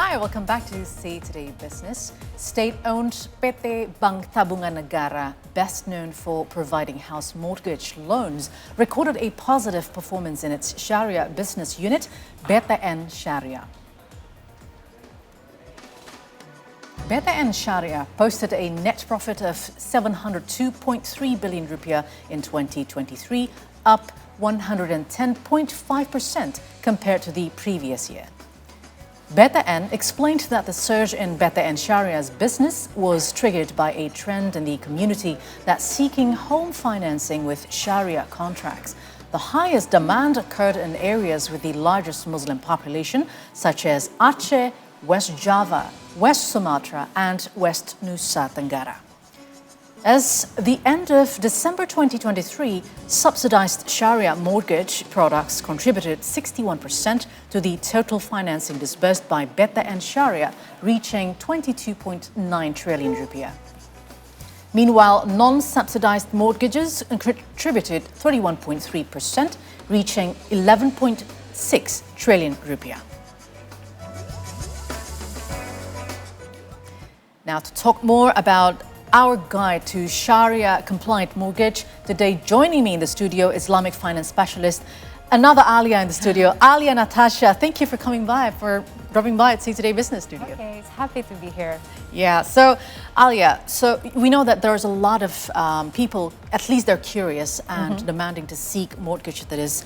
Hi, welcome back to Say Today Business. State-owned PT Bank Tabungan Negara, best known for providing house mortgage loans, recorded a positive performance in its Sharia business unit, BTN Sharia. BTN Sharia posted a net profit of 702.3 billion rupiah in 2023, up 110.5% compared to the previous year. BTN explained that the surge in BTN Sharia's business was triggered by a trend in the community that's seeking home financing with Sharia contracts. The highest demand occurred in areas with the largest Muslim population, such as Aceh, West Java, West Sumatra, and West Nusa Tenggara. As the end of December 2023, subsidized Sharia mortgage products contributed 61% to the total financing disbursed by BTN Sharia, reaching 22.9 trillion rupiah. Meanwhile, non-subsidized mortgages contributed 31.3%, reaching 11.6 trillion rupiah. Now, to talk more about our guide to Sharia-compliant mortgage, today joining me in the studio, Islamic finance specialist, another Aliyah in the studio, Aliyah Natasya. Thank you for dropping by at See Today Business Studio. Okay, it's happy to be here. Yeah, so Aliyah, so we know that there's a lot of people, at least they're curious and demanding to seek mortgage that is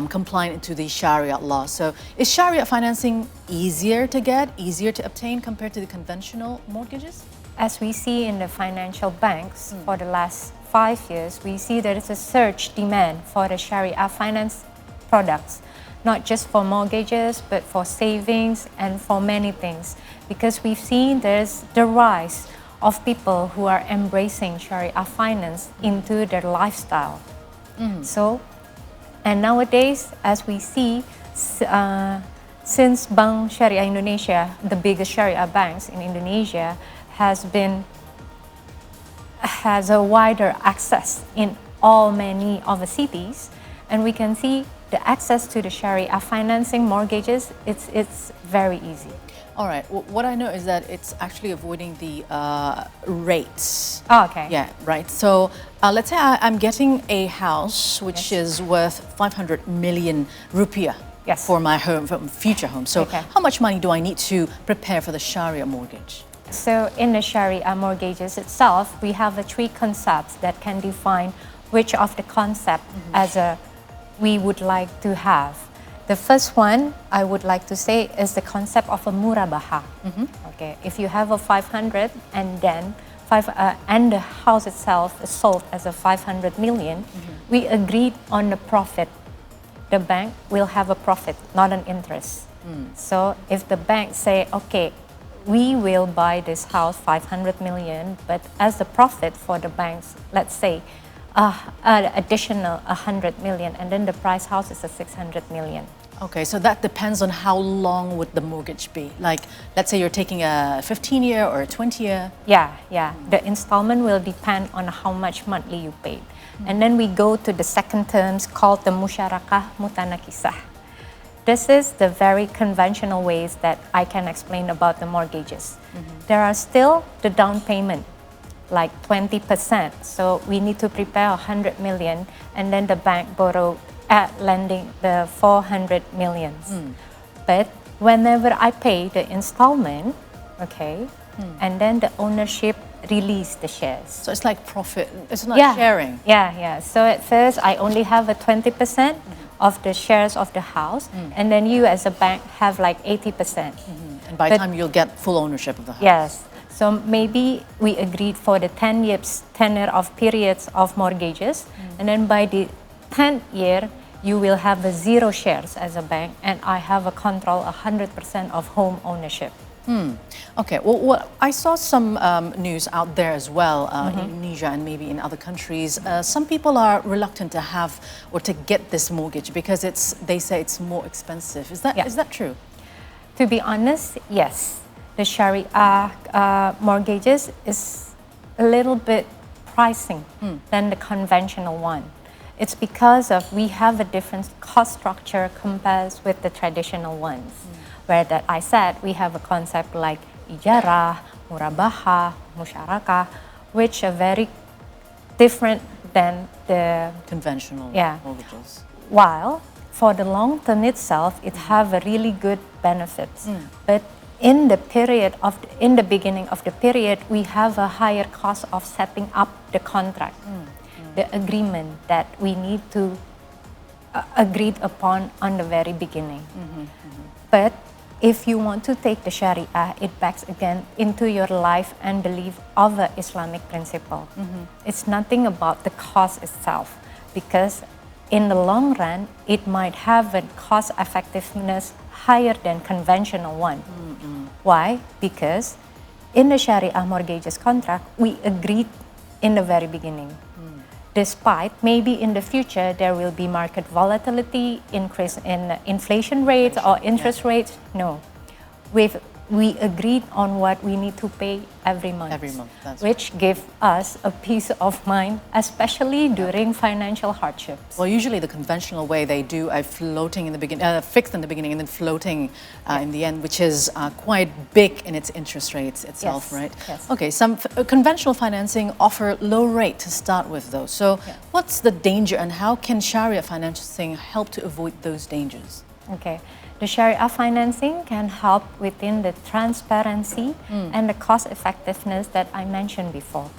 compliant to the Sharia law. So is Sharia financing easier to get, easier to obtain compared to the conventional mortgages? As we see in the financial banks for the last 5 years, we see there is a surge demand for the Sharia finance products, not just for mortgages, but for savings and for many things. Because we've seen there's the rise of people who are embracing Sharia finance into their lifestyle. And nowadays, as we see, since Bank Sharia Indonesia, the biggest Sharia banks in Indonesia, has a wider access in many of the cities, and we can see the access to the Sharia financing mortgages, it's very easy. All right. Well, what I know is that it's actually avoiding the rates. Oh, okay. Yeah, right. So let's say I'm getting a house which is worth 500 million rupiah for my home, for future home. So how much money do I need to prepare for the Sharia mortgage? So in the Sharia mortgages itself, we have the 3 concepts that can define which of the concept we would like to have. The first one I would like to say is the concept of a murabaha. Okay, if you have a 500 and then and the house itself is sold as a 500 million, we agreed on the profit. The bank will have a profit, not an interest. So if the bank say, okay, we will buy this house 500 million, but as the profit for the banks, let's say, additional 100 million, and then the price house is a 600 million. Okay, so that depends on how long would the mortgage be. Like, let's say you're taking a 15-year or a 20-year. Yeah. The installment will depend on how much monthly you paid. And then we go to the second terms called the musyarakah mutanakisah. This is the very conventional ways that I can explain about the mortgages. There are still the down payment, like 20%. So we need to prepare 100 million, and then the bank borrow lending the 400 millions. But whenever I pay the installment, and then the ownership release the shares. So it's like profit, it's not sharing. Yeah. So at first I only have a 20% of the shares of the house, and then you as a bank have like 80%. And by the time you'll get full ownership of the house. Yes. So maybe we agreed for the 10 years tenure of periods of mortgages, and then by the 10th year, you will have the 0 shares as a bank, and I have a control 100% of home ownership. Okay, well, I saw some news out there as well, in Indonesia and maybe in other countries. Some people are reluctant to have or to get this mortgage because they say it's more expensive. Is that true? To be honest, yes. The Sharia mortgages is a little bit pricing than the conventional one. It's because of we have a different cost structure compared with the traditional ones. where that I said we have a concept like ijarah, murabaha, musyarakah, which are very different than the conventional yeah. mortgages. While for the long term itself, it have a really good benefits. But in the beginning of the period, we have a higher cost of setting up the contract, the agreement that we need to agreed upon on the very beginning. But if you want to take the Sharia, it backs again into your life and belief of the Islamic principle. It's nothing about the cost itself, because in the long run, it might have a cost effectiveness higher than conventional one. Why? Because in the Sharia mortgages contract, we agreed in the very beginning. Despite maybe in the future there will be market volatility, increase in inflation rates or interest rates. No, we agreed on what we need to pay every month. Which gives us a peace of mind, especially during financial hardships. Well, usually the conventional way they do a floating in the beginning, fixed in the beginning, and then floating in the end, which is quite big in its interest rates itself, right? Yes. Okay, some conventional financing offer low rate to start with, though. So, what's the danger, and how can Sharia financing help to avoid those dangers? Okay. The Sharia financing can help within the transparency and the cost effectiveness that I mentioned before.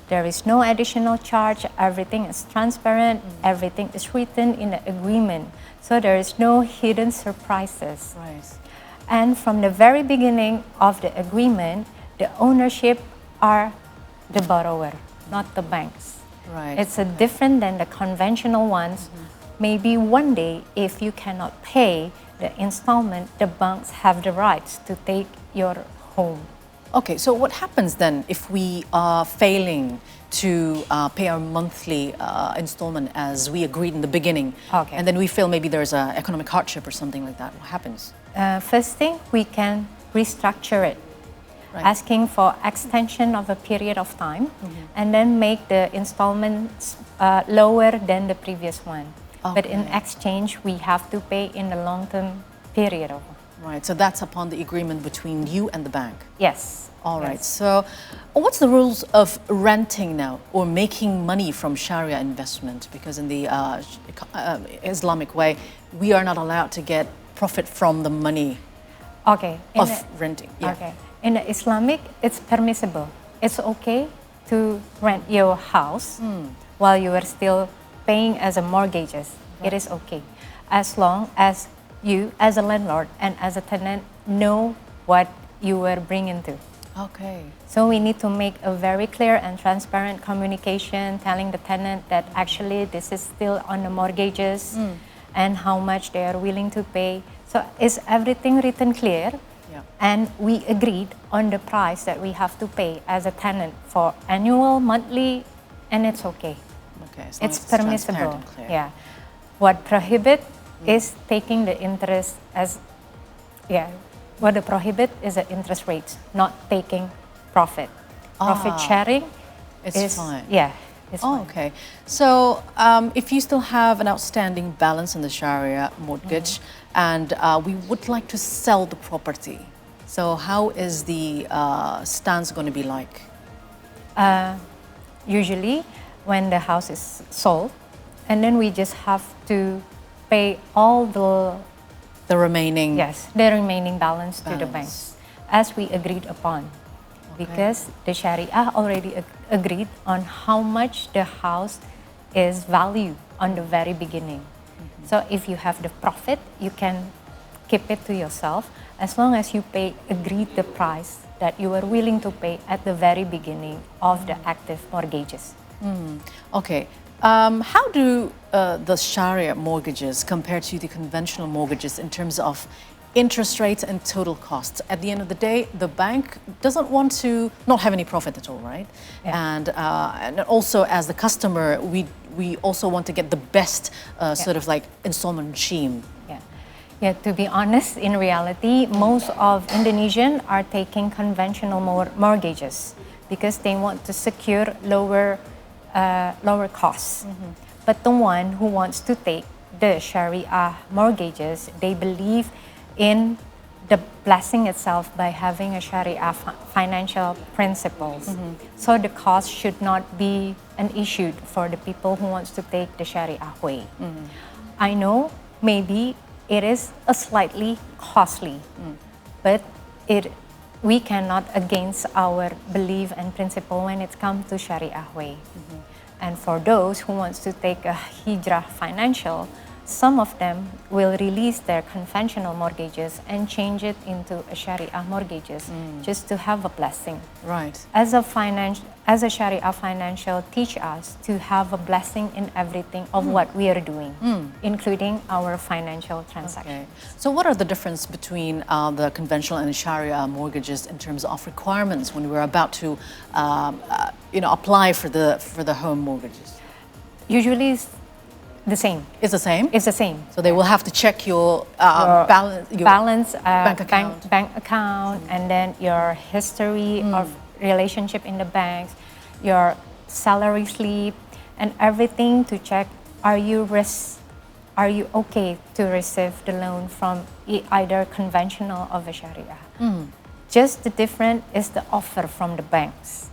There is no additional charge, everything is transparent, everything is written in the agreement, so there is no hidden surprises. Right. And from the very beginning of the agreement, the ownership are the borrower, not the banks. Right. It's different than the conventional ones. Maybe one day, if you cannot pay the installment, the banks have the rights to take your home. Okay, so what happens then if we are failing to pay our monthly installment as we agreed in the beginning, and then we feel maybe there's an economic hardship or something like that? What happens? First thing, we can restructure it, asking for extension of a period of time, and then make the installments lower than the previous one. But in exchange, we have to pay in the long-term period. Right, so that's upon the agreement between you and the bank? Yes. All right, so what's the rules of renting now or making money from Sharia investment? Because in the Islamic way, we are not allowed to get profit from the money of renting. Okay, in the Islamic, it's permissible. It's okay to rent your house while you are still paying as a mortgages. It is okay, as long as you as a landlord and as a tenant know what you were bringing to. Okay. So we need to make a very clear and transparent communication telling the tenant that actually this is still on the mortgages and how much they are willing to pay. So is everything written clear? And we agreed on the price that we have to pay as a tenant for annual, monthly, and it's okay. Okay, so it's permissible. Yeah. What prohibit is taking the interest as, what the prohibit is the interest rates, not taking profit. Profit sharing is fine. Yeah, it's fine. Okay. So if you still have an outstanding balance in the Sharia mortgage and we would like to sell the property, so how is the stance going to be like? Usually, when the house is sold, and then we just have to pay all the remaining the remaining balance to the banks as we agreed upon, because the Sharia already agreed on how much the house is valued on the very beginning. So if you have the profit, you can keep it to yourself as long as you agreed the price that you are willing to pay at the very beginning of the active mortgages. Okay. How do the Sharia mortgages compare to the conventional mortgages in terms of interest rates and total costs? At the end of the day, the bank doesn't want to not have any profit at all, right? And also as the customer, we also want to get the best sort of like installment regime. Yeah, to be honest, in reality, most of Indonesian are taking conventional mortgages because they want to secure lower costs. But the one who wants to take the Sharia mortgages, they believe in the blessing itself by having a Sharia financial principles. So the cost should not be an issue for the people who wants to take the Sharia way. I know maybe it is a slightly costly, but we cannot against our belief and principle when it comes to Sharia way. And for those who wants to take a hijrah financial, some of them will release their conventional mortgages and change it into a Sharia mortgages just to have a blessing. Right. As a Sharia financial teach us to have a blessing in everything of what we are doing, including our financial transactions. Okay. So what are the difference between the conventional and Sharia mortgages in terms of requirements when we're about to apply for the home mortgages? Usually it's the same. It's the same? It's the same. So they will have to check your balance, bank account, and then your history of relationship in the banks, your salary slip, and everything to check are you okay to receive the loan from either conventional or the Sharia. Just the difference is the offer from the banks.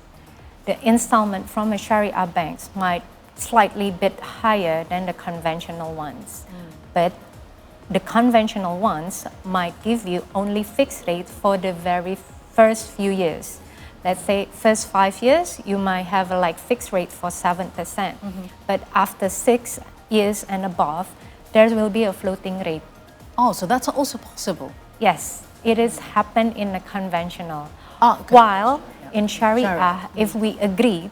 The installment from a Sharia banks might slightly bit higher than the conventional ones. But the conventional ones might give you only fixed rate for the very first few years. Let's say first 5 years, you might have a fixed rate for 7%. But after 6 years and above, there will be a floating rate. Oh, so that's also possible? Yes, it is happen in the conventional. While in Sharia, if we agree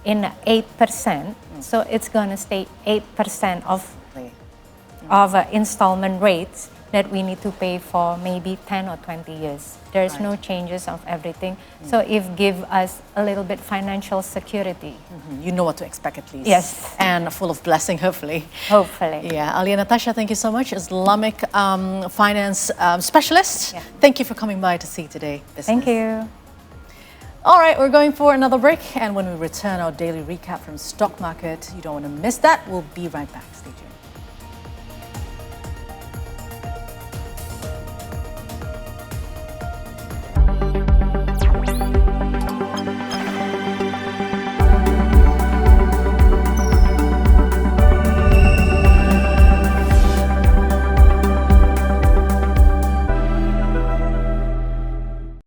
in 8%, so it's going to stay 8% of installment rates that we need to pay for maybe 10 or 20 years. There's no changes of everything. So it gives us a little bit financial security. You know what to expect at least. Yes. And full of blessing, hopefully. Hopefully. Yeah. Aliyah, Natasya, thank you so much. Islamic finance specialist. Yeah. Thank you for coming by to see Today Business. Thank you. All right, we're going for another break. And when we return, our daily recap from stock market. You don't want to miss that. We'll be right back. Stay tuned.